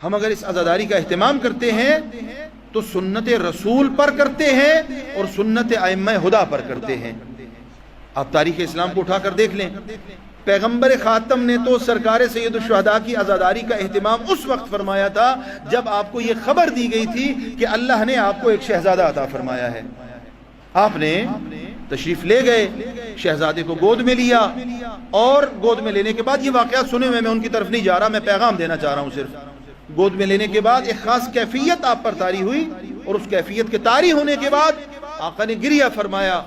ہم اگر اس عزاداری کا اہتمام کرتے ہیں تو سنت رسول پر کرتے ہیں اور سنت ائمہ ہدا پر کرتے ہیں۔ آپ تاریخ اسلام کو اٹھا کر دیکھ لیں، پیغمبر خاتم نے تو سرکار سید الشہداء کی عزاداری کا اہتمام اس وقت فرمایا تھا جب آپ کو یہ خبر دی گئی تھی کہ اللہ نے آپ کو ایک شہزادہ عطا فرمایا ہے۔ آپ نے تشریف لے گئے، شہزادے کو گود میں لیا، اور گود میں لینے کے بعد یہ واقعات سنے ہوئے، میں ان کی طرف نہیں جا رہا، میں پیغام دینا چاہ رہا ہوں صرف۔ گود میں لینے کے بعد ایک خاص کیفیت آپ پر طاری ہوئی، اور اس کیفیت کے طاری ہونے کے بعد آقا نے گریہ فرمایا،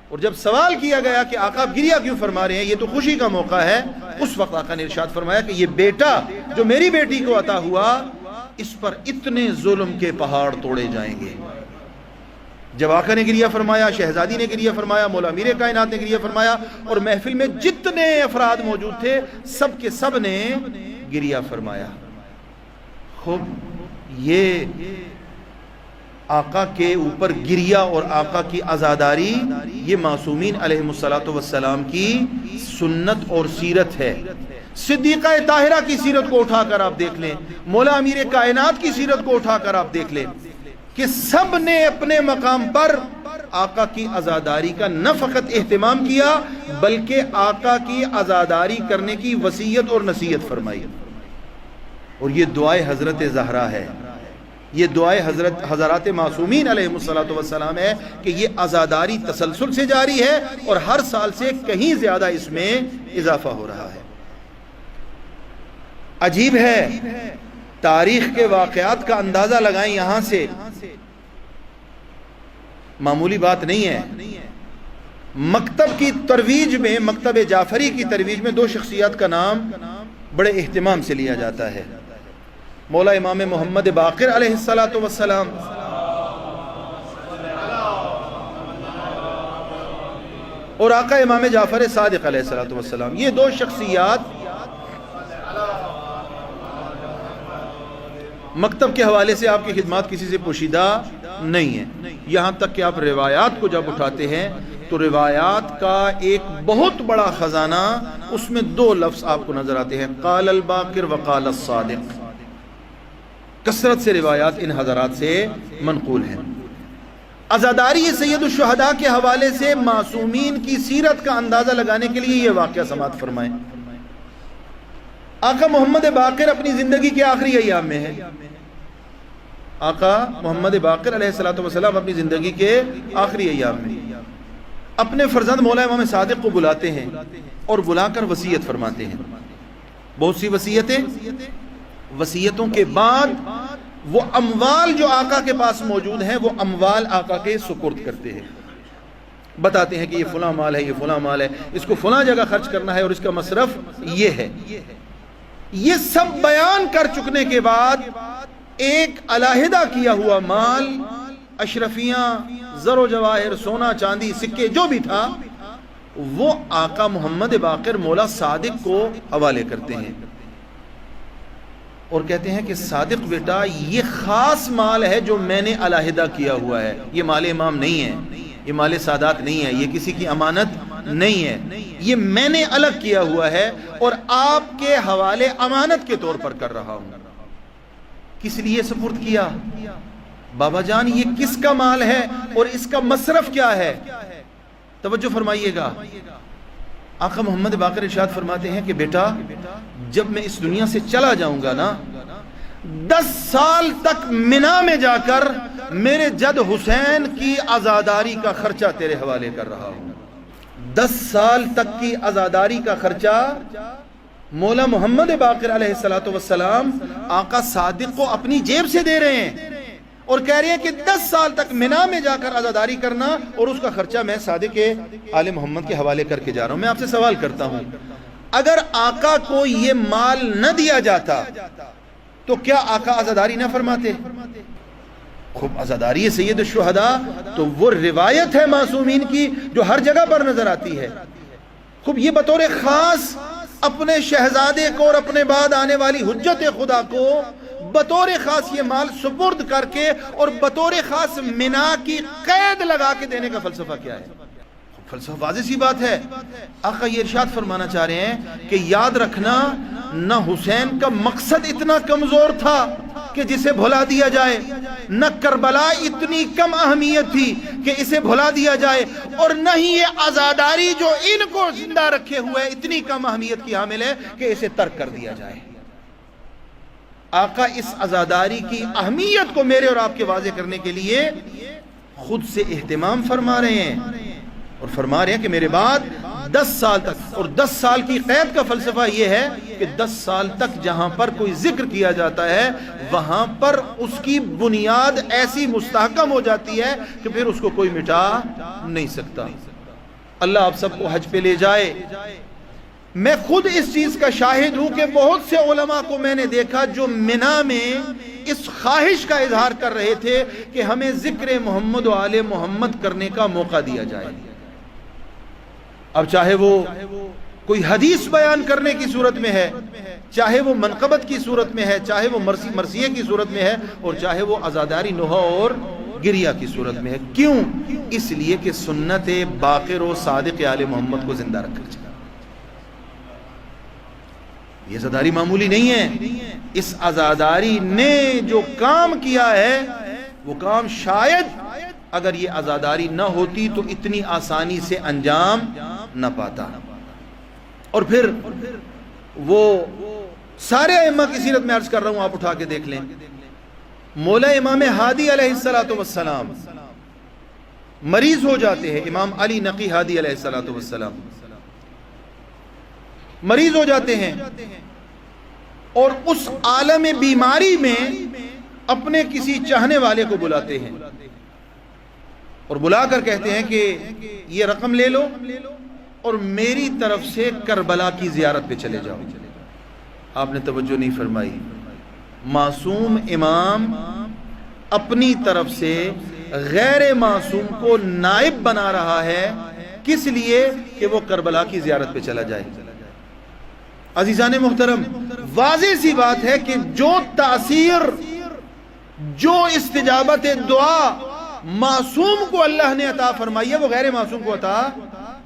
اور جب سوال کیا گیا کہ آقا آپ گریہ کیوں فرما رہے ہیں، یہ تو خوشی کا موقع ہے، اس وقت آقا نے ارشاد فرمایا کہ یہ بیٹا جو میری بیٹی کو عطا ہوا، اس پر اتنے ظلم کے پہاڑ توڑے جائیں گے۔ جب آقا نے گریہ فرمایا، شہزادی نے گریہ فرمایا، مولا امیر کائنات نے گریہ فرمایا، اور محفل میں جتنے افراد موجود تھے سب کے سب نے گریہ فرمایا۔ خوب یہ آقا کے اوپر گریہ اور آقا کی عزاداری یہ معصومین علیہم السلام کی سنت اور سیرت ہے۔ صدیقہ طاہرہ کی سیرت کو اٹھا کر آپ دیکھ لیں، مولا امیر کائنات کی سیرت کو اٹھا کر آپ دیکھ لیں کہ سب نے اپنے مقام پر آقا کی عزاداری کا نہ فقط اہتمام کیا بلکہ آقا کی عزاداری کرنے کی وصیت اور نصیحت فرمائی۔ اور یہ دعائے حضرت زہرا ہے، یہ دعائے حضرات معصومین علیہم السلام ہے کہ یہ عزاداری تسلسل سے جاری ہے اور ہر سال سے کہیں زیادہ اس میں اضافہ ہو رہا ہے۔ عجیب ہے، تاریخ کے واقعات کا اندازہ لگائیں، یہاں سے معمولی بات نہیں ہے۔ مکتب کی ترویج میں، مکتب جعفری کی ترویج میں دو شخصیات کا نام بڑے اہتمام سے لیا جاتا ہے، مولا امام محمد باقر علیہ السلام اور آقا امام جعفر صادق علیہ السلام۔ یہ دو شخصیات مکتب کے حوالے سے آپ کی خدمات کسی سے پوشیدہ نہیں ہے، یہاں تک کہ آپ روایات کو جب اٹھاتے ہیں تو روایات کا ایک بہت بڑا خزانہ، اس میں دو لفظ آپ کو نظر آتے ہیں، قال الباقر وقال الصادق۔ کثرت سے روایات ان حضرات سے منقول ہیں۔ عزاداری سید الشہداء کے حوالے سے معصومین کی سیرت کا اندازہ لگانے کے لیے یہ واقعہ سماعت فرمائیں۔ آقا محمد باقر اپنی زندگی کے آخری ایام میں ہے، آقا محمد باقر علیہ السلام اپنی زندگی کے آخری ایام میں اپنے فرزند مولا امام صادق کو بلاتے ہیں اور بلا کر وصیت فرماتے ہیں، بہت سی وصیتیں۔ وصیتوں کے بعد وہ اموال جو آقا کے پاس موجود ہیں وہ اموال آقا کے سپرد کرتے ہیں، بتاتے ہیں کہ یہ فلاں مال ہے، یہ فلاں مال ہے، اس کو فلاں جگہ خرچ کرنا ہے اور اس کا مصرف یہ ہے۔ یہ سب بیان کر چکنے کے بعد ایک علیحدہ کیا ہوا مال، اشرفیاں، زر و جواہر، سونا چاندی، سکے جو بھی تھا، وہ آقا محمد باقر مولا صادق کو حوالے کرتے ہیں اور کہتے ہیں کہ صادق بیٹا یہ خاص مال ہے جو میں نے علیحدہ کیا ہوا ہے، یہ مال امام نہیں ہے، یہ مال سادات نہیں ہے، یہ کسی کی امانت نہیں ہے، یہ میں نے الگ کیا ہوا ہے اور آپ کے حوالے امانت کے طور پر کر رہا ہوں۔ کس لیے سپرد کیا؟ بابا جان یہ کس کا مال ہے اور اس کا مصرف کیا ہے؟ توجہ فرمائیے گا، آقا محمد باقر ارشاد فرماتے ہیں کہ بیٹا جب میں اس دنیا سے چلا جاؤں گا نا، 10 سال تک منا میں جا کر میرے جد حسین کی عزاداری کا خرچہ تیرے حوالے کر رہا ہوں۔ 10 سال تک کی عزاداری کا خرچہ مولا محمد باقر علیہ السلام آقا صادق کو اپنی جیب سے دے رہے ہیں اور کہہ رہے ہیں کہ 10 سال تک منا میں جا کر عزاداری کرنا اور اس کا خرچہ میں صادق آل محمد کے حوالے کر کے جا رہا ہوں۔ میں آپ سے سوال کرتا ہوں، اگر آقا کو یہ مال نہ دیا جاتا تو کیا آقا عزاداری نہ فرماتے؟ خوب عزاداری سید الشہداء تو وہ روایت ہے معصومین کی جو ہر جگہ پر نظر آتی ہے۔ خوب یہ بطور خاص اپنے شہزادے کو اور اپنے بعد آنے والی حجت خدا کو بطور خاص یہ مال سپرد کر کے اور بطور خاص منا کی قید لگا کے دینے کا فلسفہ کیا ہے؟ فلسفہ واضح سی بات ہے۔ آقا یہ ارشاد فرمانا چاہ رہے ہیں کہ یاد رکھنا نہ حسین کا مقصد اتنا کمزور تھا کہ جسے بھلا دیا جائے، نہ کربلا اتنی کم اہمیت تھی کہ اسے بھلا دیا جائے، اور نہ ہی یہ عزاداری جو ان کو زندہ رکھے ہوئے اتنی کم اہمیت کی حامل ہے کہ اسے ترک کر دیا جائے۔ آقا اس عزاداری کی اہمیت کو میرے اور آپ کے واضح کرنے کے لیے خود سے اہتمام فرما رہے ہیں، اور فرما رہے ہیں کہ میرے بعد 10 سال تک، اور 10 سال کی قید کا فلسفہ یہ ہے کہ 10 سال تک جہاں پر کوئی ذکر کیا جاتا ہے وہاں پر اس کی بنیاد ایسی مستحکم ہو جاتی ہے کہ پھر اس کو کوئی مٹا نہیں سکتا۔ اللہ آپ سب کو حج پہ لے جائے۔ میں خود اس چیز کا شاہد ہوں کہ بہت سے علماء کو میں نے دیکھا جو منا میں اس خواہش کا اظہار کر رہے تھے کہ ہمیں ذکر محمد و آل محمد کرنے کا موقع دیا جائے۔ اب چاہے وہ کوئی حدیث بیان کرنے کی صورت میں ہے، چاہے وہ منقبت کی صورت میں ہے، چاہے وہ مرثیے کی صورت میں ہے، اور چاہے وہ عزاداری نوحہ اور گریہ کی صورت میں ہے۔ کیوں؟ اس لیے کہ سنت باقر و صادق آل محمد کو زندہ رکھا جائے۔ یہ عزاداری معمولی نہیں ہے۔ اس عزاداری نے جو کام کیا ہے وہ کام شاید اگر یہ عزاداری نہ ہوتی تو اتنی آسانی سے انجام نہ پاتا۔ اور پھر وہ سارے ائمہ کی سیرت میں عرض کر رہا ہوں، آپ اٹھا کے دیکھ لیں۔ مولا امام ہادی علیہ السلام مریض ہو جاتے ہیں، امام علی نقی ہادی علیہ السلام مریض ہو جاتے ہیں، اور اس عالم بیماری میں اپنے کسی چاہنے والے کو بلاتے ہیں، اور بلا کر کہتے ہیں کہ یہ رقم لے لو اور میری طرف سے کربلا کی زیارت پہ چلے جاؤ۔ آپ نے توجہ نہیں فرمائی۔ معصوم امام اپنی طرف سے غیر معصوم کو نائب بنا رہا ہے، کس لیے؟ کہ وہ کربلا کی زیارت پہ چلا جائے۔ عزیزان محترم، واضح سی بات ہے کہ جو تاثیر، جو استجابت دعا معصوم کو اللہ نے عطا فرمائی ہے وہ غیر معصوم کو عطا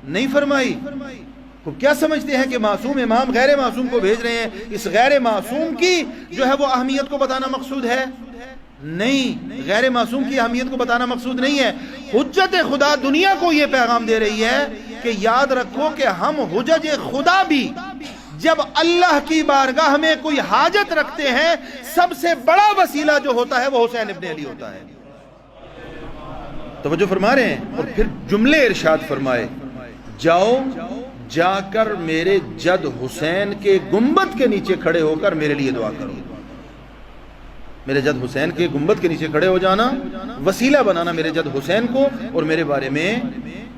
نہیں فرمائی۔ وہ کیا سمجھتے ہیں کہ معصوم امام غیر معصوم کو بھیج رہے ہیں، اس غیر معصوم کی جو ہے وہ اہمیت کو بتانا مقصود ہے؟ نہیں، غیر معصوم کی اہمیت کو بتانا مقصود نہیں ہے۔ حجت خدا دنیا کو یہ پیغام دے رہی ہے کہ یاد رکھو کہ ہم حجج خدا بھی جب اللہ کی بارگاہ میں کوئی حاجت رکھتے ہیں سب سے بڑا وسیلہ جو ہوتا ہے وہ حسین ابن علی ہوتا ہے۔ توجہ فرما رہے ہیں؟ اور پھر جملے ارشاد فرمائے، جاؤ جا کر میرے جد حسین کے گنبد کے نیچے کھڑے ہو کر میرے لیے دعا کرو۔ میرے جد حسین کے گنبد کے نیچے کھڑے ہو جانا، وسیلہ بنانا میرے جد حسین کو، اور میرے بارے میں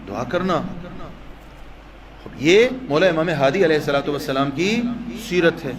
دعا کرنا۔ یہ مولا امام ہادی علیہ السلام کی سیرت ہے۔